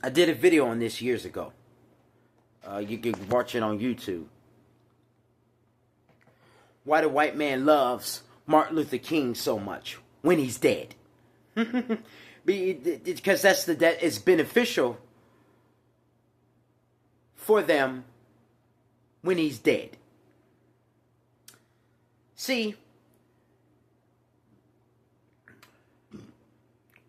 I did a video on this years ago. You can watch it on YouTube. Why the white man loves Martin Luther King so much when he's dead. Because that is beneficial for them when he's dead. See,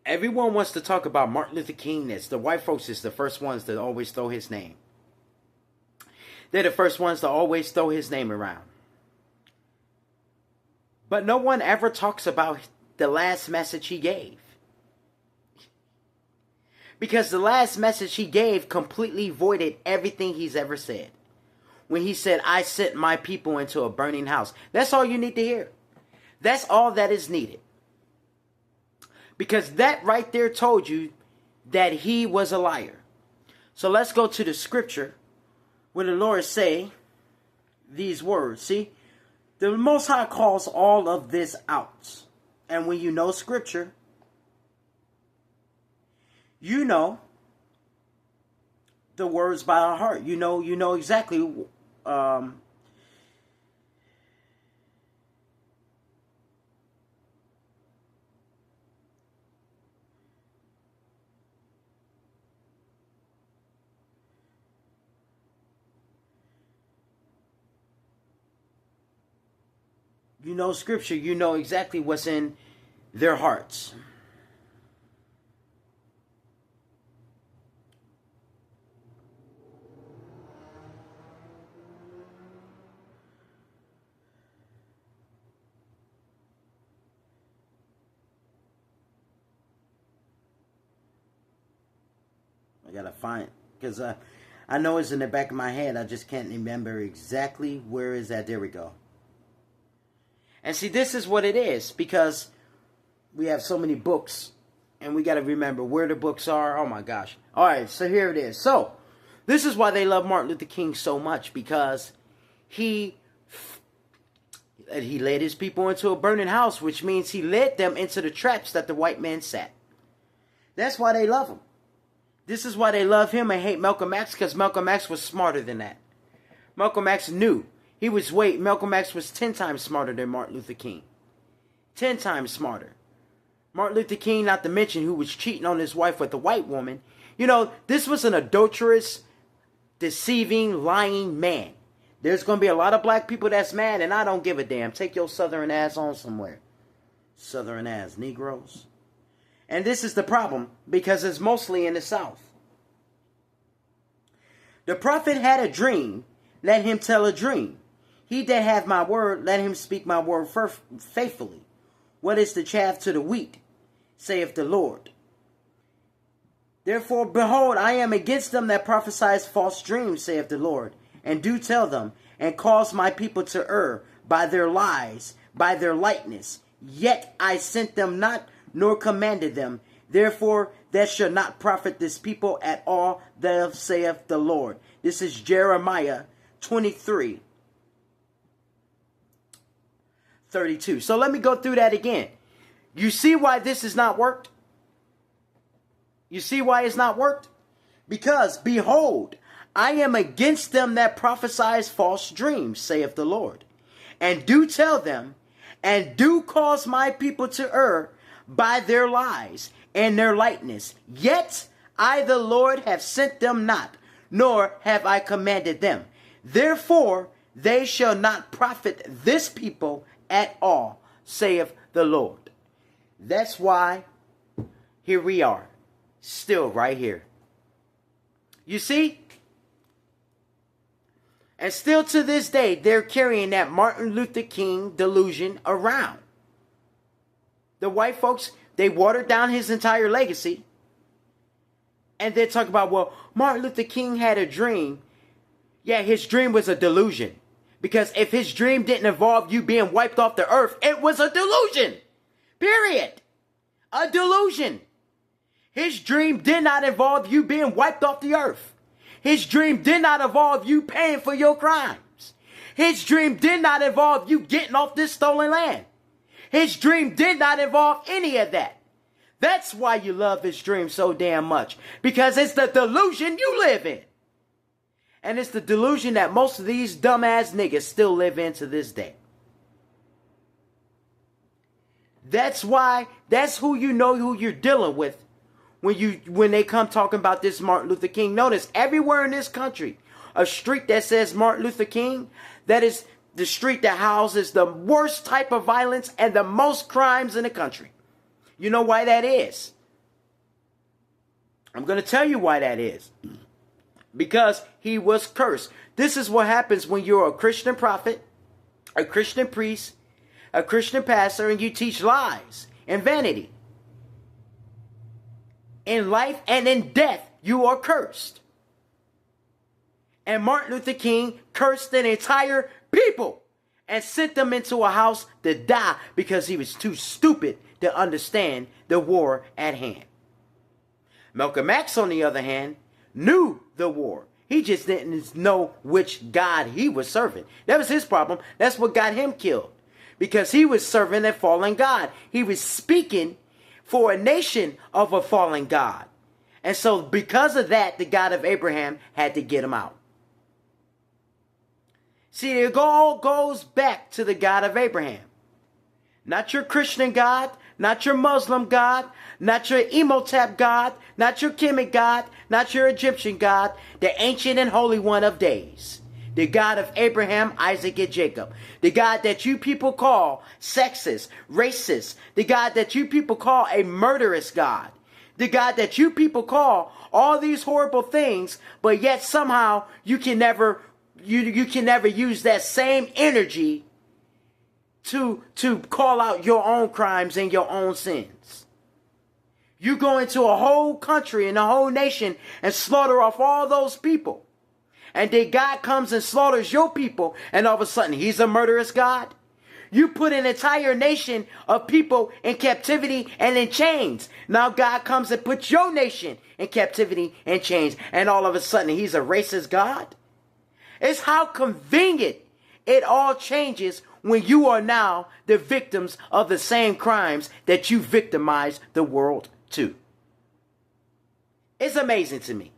everyone wants to talk about Martin Luther King. As the white folks is the first ones to always throw his name. They're the first ones to always throw his name around. But no one ever talks about the last message he gave. Because the last message he gave completely voided everything he's ever said. When he said, I sent my people into a burning house. That's all you need to hear. That's all that is needed. Because that right there told you that he was a liar. So let's go to the scripture where the Lord say these words. See, the Most High calls all of this out. And when you know scripture, you know the words by our heart. You know exactly you know scripture, you know exactly what's in their hearts. I gotta find it because I know it's in the back of my head. I just can't remember exactly where is that. There we go. And see, this is what it is, because we have so many books and we got to remember where the books are. Oh my gosh. All right, so here it is. So this is why they love Martin Luther King so much, because he led his people into a burning house, which means he led them into the traps that the white man set. That's why they love him. This is why they love him and hate Malcolm X, because Malcolm X was smarter than that. Malcolm X knew. Malcolm X was 10 times smarter than Martin Luther King. 10 times smarter. Martin Luther King, not to mention, who was cheating on his wife with a white woman. You know, this was an adulterous, deceiving, lying man. There's going to be a lot of black people that's mad, and I don't give a damn. Take your southern ass on somewhere. Southern ass Negroes. And this is the problem, because it's mostly in the South. The prophet had a dream. Let him tell a dream. He that hath my word, let him speak my word faithfully. What is the chaff to the wheat, saith the Lord? Therefore, behold, I am against them that prophesy false dreams, saith the Lord, and do tell them, and cause my people to err by their lies, by their lightness. Yet I sent them not, nor commanded them. Therefore, that shall not profit this people at all, thus saith the Lord. This is Jeremiah 23:32. So let me go through that again. You see why this has not worked? You see why it's not worked? Because, behold, I am against them that prophesy false dreams, saith the Lord, and do tell them, and do cause my people to err by their lies and their lightness. Yet I, the Lord, have sent them not, nor have I commanded them. Therefore, they shall not profit this people at all, saith the Lord. That's why here we are, still right here. You see? And still to this day, they're carrying that Martin Luther King delusion around. The white folks, they watered down his entire legacy. And they talk about, well, Martin Luther King had a dream. Yeah, his dream was a delusion. Because if his dream didn't involve you being wiped off the earth, it was a delusion. Period. A delusion. His dream did not involve you being wiped off the earth. His dream did not involve you paying for your crimes. His dream did not involve you getting off this stolen land. His dream did not involve any of that. That's why you love this dream so damn much. Because it's the delusion you live in. And it's the delusion that most of these dumbass niggas still live in to this day. That's why, that's who you know who you're dealing with when they come talking about this Martin Luther King. Notice everywhere in this country, a street that says Martin Luther King, that is the street that houses the worst type of violence and the most crimes in the country. You know why that is? I'm going to tell you why that is. Because he was cursed. This is what happens when you're a Christian prophet, a Christian priest, a Christian pastor, and you teach lies and vanity. In life and in death, you are cursed. And Martin Luther King cursed an entire people and sent them into a house to die because he was too stupid to understand the war at hand. Malcolm X, on the other hand, knew the war. He just didn't know which God he was serving. That was his problem. That's what got him killed. Because he was serving a fallen God. He was speaking for a nation of a fallen God. And so because of that, the God of Abraham had to get him out. See, it all goes back to the God of Abraham. Not your Christian God, not your Muslim God, not your Imhotep God, not your Kemet God, not your Egyptian God, the ancient and holy one of days. The God of Abraham, Isaac, and Jacob. The God that you people call sexist, racist. The God that you people call a murderous God. The God that you people call all these horrible things, but yet somehow you can never use that same energy to call out your own crimes and your own sins. You go into a whole country and a whole nation and slaughter off all those people. And then God comes and slaughters your people, and all of a sudden he's a murderous God. You put an entire nation of people in captivity and in chains. Now God comes and puts your nation in captivity and chains, and all of a sudden he's a racist God. It's how convenient it all changes when you are now the victims of the same crimes that you victimized the world to. It's amazing to me.